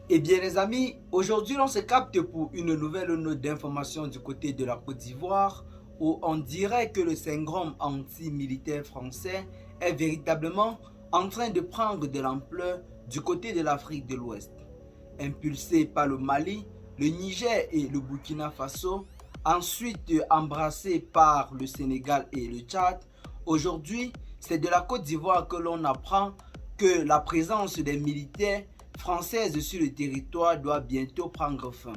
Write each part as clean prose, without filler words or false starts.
Eh bien les amis, aujourd'hui on se capte pour une nouvelle note d'information du côté de la Côte d'Ivoire où on dirait que le syndrome anti-militaire français est véritablement en train de prendre de l'ampleur du côté de l'Afrique de l'Ouest. Impulsé par le Mali, le Niger et le Burkina Faso, ensuite embrassé par le Sénégal et le Tchad, aujourd'hui c'est de la Côte d'Ivoire que l'on apprend que la présence des militaires françaises sur le territoire doit bientôt prendre fin.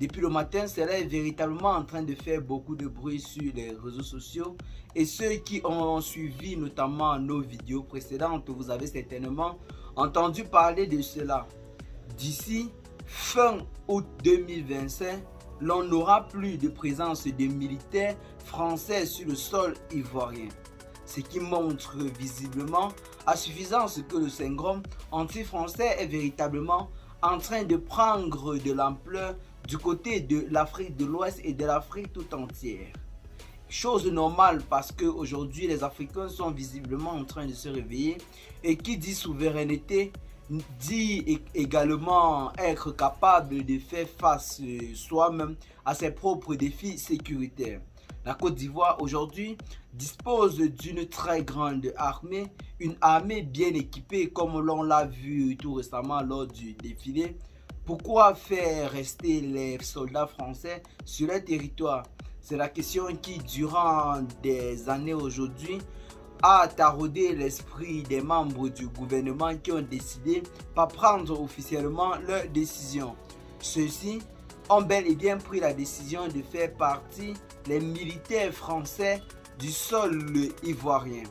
Depuis le matin, cela est véritablement en train de faire beaucoup de bruit sur les réseaux sociaux et ceux qui ont suivi notamment nos vidéos précédentes, vous avez certainement entendu parler de cela. D'ici fin août 2025, l'on n'aura plus de présence de militaires français sur le sol ivoirien. Ce qui montre visiblement à suffisance que le syndrome anti-français est véritablement en train de prendre de l'ampleur du côté de l'Afrique de l'Ouest et de l'Afrique tout entière. Chose normale parce qu'aujourd'hui les Africains sont visiblement en train de se réveiller et qui dit souveraineté dit également être capable de faire face soi-même à ses propres défis sécuritaires. La Côte d'Ivoire aujourd'hui dispose d'une très grande armée, une armée bien équipée comme l'on l'a vu tout récemment lors du défilé. Pourquoi faire rester les soldats français sur leur territoire? C'est la question qui, durant des années aujourd'hui, a taraudé l'esprit des membres du gouvernement qui ont décidé pas prendre officiellement leurs décisions. Ceux-ci ont bel et bien pris la décision de faire partie les militaires français du sol ivoirien.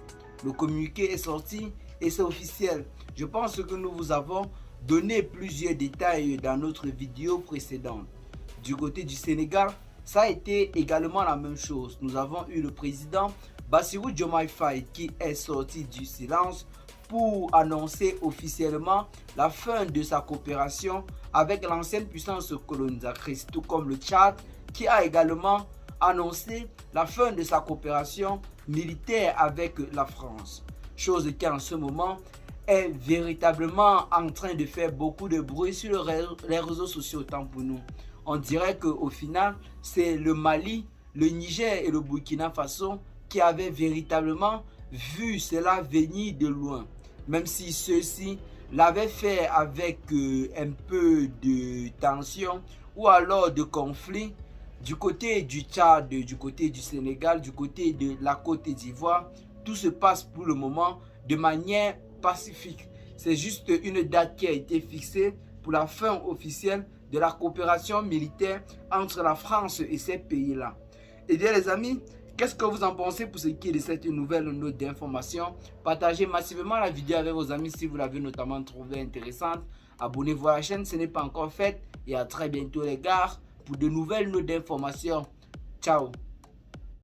Le communiqué est sorti et c'est officiel. Je pense que nous vous avons donné plusieurs détails dans notre vidéo précédente. Du côté du Sénégal, ça a été également la même chose. Nous avons eu le président Bassirou Diomaye Faye qui est sorti du silence pour annoncer officiellement la fin de sa coopération avec l'ancienne puissance colonisatrice, tout comme le Tchad qui a également annoncé la fin de sa coopération militaire avec la France. Chose qui en ce moment est véritablement en train de faire beaucoup de bruit sur les réseaux sociaux autant pour nous. On dirait qu'au final, c'est le Mali, le Niger et le Burkina Faso qui avaient véritablement vu cela venir de loin. Même si ceux-ci l'avaient fait avec un peu de tension ou alors de conflit du côté du Tchad, du côté du Sénégal, du côté de la Côte d'Ivoire, tout se passe pour le moment de manière pacifique. C'est juste une date qui a été fixée pour la fin officielle de la coopération militaire entre la France et ces pays-là. Et bien les amis, qu'est-ce que vous en pensez pour ce qui est de cette nouvelle note d'information? Partagez massivement la vidéo avec vos amis si vous l'avez notamment trouvée intéressante. Abonnez-vous à la chaîne si ce n'est pas encore fait. Et à très bientôt les gars pour de nouvelles notes d'information. Ciao.